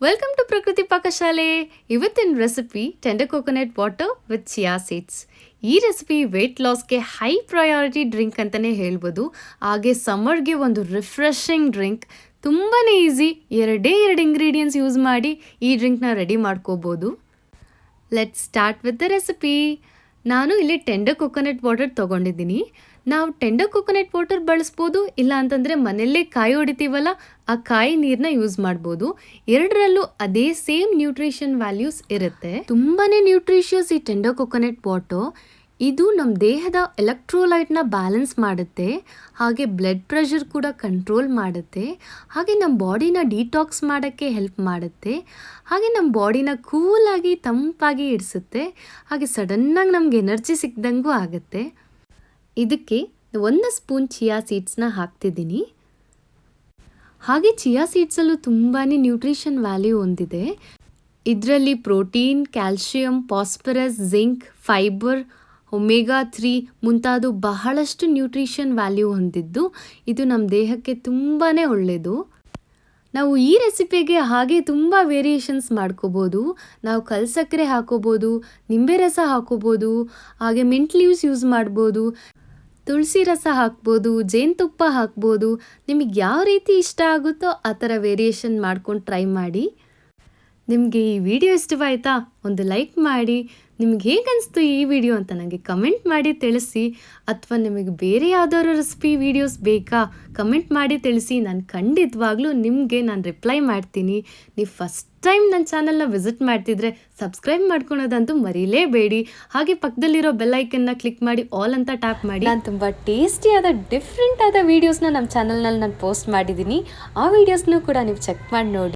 Welcome to Prakruthi Paakashaaleಗ. ಇವತ್ತಿನ recipe tender coconut water with chia seeds. ಈ recipe weight ಲಾಸ್ಗೆ ಹೈ ಪ್ರಯಾರಿಟಿ ಡ್ರಿಂಕ್ ಅಂತಲೇ ಹೇಳ್ಬೋದು. ಹಾಗೆ ಸಮ್ಮರ್ಗೆ ಒಂದು ರಿಫ್ರೆಶಿಂಗ್ ಡ್ರಿಂಕ್. ತುಂಬಾ ಈಸಿ, ಎರಡು ಇಂಗ್ರೀಡಿಯೆಂಟ್ಸ್ ಯೂಸ್ ಮಾಡಿ ಈ ಡ್ರಿಂಕ್ನ ರೆಡಿ ಮಾಡ್ಕೋಬೋದು. Let's start with the recipe. ನಾನು ಇಲ್ಲಿ ಟೆಂಡರ್ ಕೋಕೋನಟ್ ವಾಟರ್ ತೊಗೊಂಡಿದ್ದೀನಿ. ನಾವು ಟೆಂಡರ್ ಕೋಕೋನಟ್ ವಾಟರ್ ಬಳಸ್ಬೋದು, ಇಲ್ಲ ಅಂತಂದರೆ ಮನೆಯಲ್ಲೇ ಕಾಯಿ ಹೊಡಿತೀವಲ್ಲ ಆ ಕಾಯಿ ನೀರನ್ನ ಯೂಸ್ ಮಾಡ್ಬೋದು. ಎರಡರಲ್ಲೂ ಅದೇ ಸೇಮ್ ನ್ಯೂಟ್ರಿಷನ್ ವ್ಯಾಲ್ಯೂಸ್ ಇರುತ್ತೆ. ತುಂಬಾ ನ್ಯೂಟ್ರಿಷಿಯಸ್ ಈ ಟೆಂಡರ್ ಕೋಕೋನಟ್ ವಾಟರ್. ಇದು ನಮ್ಮ ದೇಹದ ಎಲೆಕ್ಟ್ರೋಲೈಟ್ನ ಬ್ಯಾಲೆನ್ಸ್ ಮಾಡುತ್ತೆ, ಹಾಗೆ ಬ್ಲಡ್ ಪ್ರೆಷರ್ ಕೂಡ ಕಂಟ್ರೋಲ್ ಮಾಡುತ್ತೆ, ಹಾಗೆ ನಮ್ಮ ಬಾಡಿನ ಡಿಟಾಕ್ಸ್ ಮಾಡೋಕ್ಕೆ ಹೆಲ್ಪ್ ಮಾಡುತ್ತೆ, ಹಾಗೆ ನಮ್ಮ ಬಾಡಿನ ಕೂಲಾಗಿ ತಂಪಾಗಿ ಇಡಿಸುತ್ತೆ, ಹಾಗೆ ಸಡನ್ನಾಗಿ ನಮ್ಗೆ ಎನರ್ಜಿ ಸಿಕ್ದಂಗೂ ಆಗುತ್ತೆ. ಇದಕ್ಕೆ 1 ಸ್ಪೂನ್ ಚಿಯಾ ಸೀಡ್ಸ್ನ ಹಾಕ್ತಿದ್ದೀನಿ. ಹಾಗೆ ಚಿಯಾ ಸೀಡ್ಸಲ್ಲೂ ತುಂಬಾ ನ್ಯೂಟ್ರಿಷನ್ ವ್ಯಾಲ್ಯೂ ಹೊಂದಿದೆ. ಇದರಲ್ಲಿ protein, calcium, phosphorus, zinc, fibre, omega 3 ಮುಂತಾದ ಬಹಳಷ್ಟು ನ್ಯೂಟ್ರಿಷನ್ ವ್ಯಾಲ್ಯೂ ಹೊಂದಿದ್ದು ಇದು ನಮ್ಮ ದೇಹಕ್ಕೆ ತುಂಬಾ ಒಳ್ಳೆಯದು. ನಾವು ಈ ರೆಸಿಪಿಗೆ ಹಾಗೆ ತುಂಬ ವೇರಿಯೇಷನ್ಸ್ ಮಾಡ್ಕೋಬೋದು. ನಾವು ಕಲ್ಸಕ್ಕರೆ ಹಾಕೋಬೋದು, ನಿಂಬೆ ರಸ ಹಾಕೋಬೋದು, ಹಾಗೆ ಮಿಂಟ್ ಲೀವ್ಸ್ ಯೂಸ್ ಮಾಡ್ಬೋದು, ತುಳಸಿ ರಸ ಹಾಕ್ಬೋದು, ಜೇನುತುಪ್ಪ ಹಾಕ್ಬೋದು. ನಿಮಗೆ ಯಾವ ರೀತಿ ಇಷ್ಟ ಆಗುತ್ತೋ ಆ ಥರ ವೇರಿಯೇಷನ್ ಮಾಡ್ಕೊಂಡು ಟ್ರೈ ಮಾಡಿ. ನಿಮಗೆ ಈ ವಿಡಿಯೋ ಇಷ್ಟವಾಯ್ತಾ? ಒಂದು ಲೈಕ್ ಮಾಡಿ. ನಿಮ್ಗೆ ಹೇಗೆ ಅನಿಸ್ತು ಈ ವಿಡಿಯೋ ಅಂತ ನನಗೆ ಕಮೆಂಟ್ ಮಾಡಿ ತಿಳಿಸಿ. ಅಥವಾ ನಿಮಗೆ ಬೇರೆ ಯಾವ್ದಾದ್ರು ರೆಸಿಪಿ ವೀಡಿಯೋಸ್ ಬೇಕಾ ಕಮೆಂಟ್ ಮಾಡಿ ತಿಳಿಸಿ. ನಾನು ಖಂಡಿತವಾಗ್ಲೂ ನಿಮಗೆ ರಿಪ್ಲೈ ಮಾಡ್ತೀನಿ. ನೀವು ಫಸ್ಟ್ ಟೈಮ್ ನನ್ನ ಚಾನಲ್ನ ವಿಸಿಟ್ ಮಾಡ್ತಿದ್ರೆ ಸಬ್ಸ್ಕ್ರೈಬ್ ಮಾಡ್ಕೊಳೋದಂತೂ ಮರೀಲೇಬೇಡಿ. ಹಾಗೆ ಪಕ್ಕದಲ್ಲಿರೋ ಬೆಲ್ಲೈಕನ್ನ ಕ್ಲಿಕ್ ಮಾಡಿ ಆಲ್ ಅಂತ ಟ್ಯಾಪ್ ಮಾಡಿ. ನಾನು ತುಂಬ ಟೇಸ್ಟಿಯಾದ ಡಿಫ್ರೆಂಟ್ ಆದ ವೀಡಿಯೋಸ್ನ ನಮ್ಮ ಚಾನಲ್ನಲ್ಲಿ ನಾನು ಪೋಸ್ಟ್ ಮಾಡಿದ್ದೀನಿ. ಆ ವೀಡಿಯೋಸ್ನೂ ಕೂಡ ನೀವು ಚೆಕ್ ಮಾಡಿ ನೋಡಿ.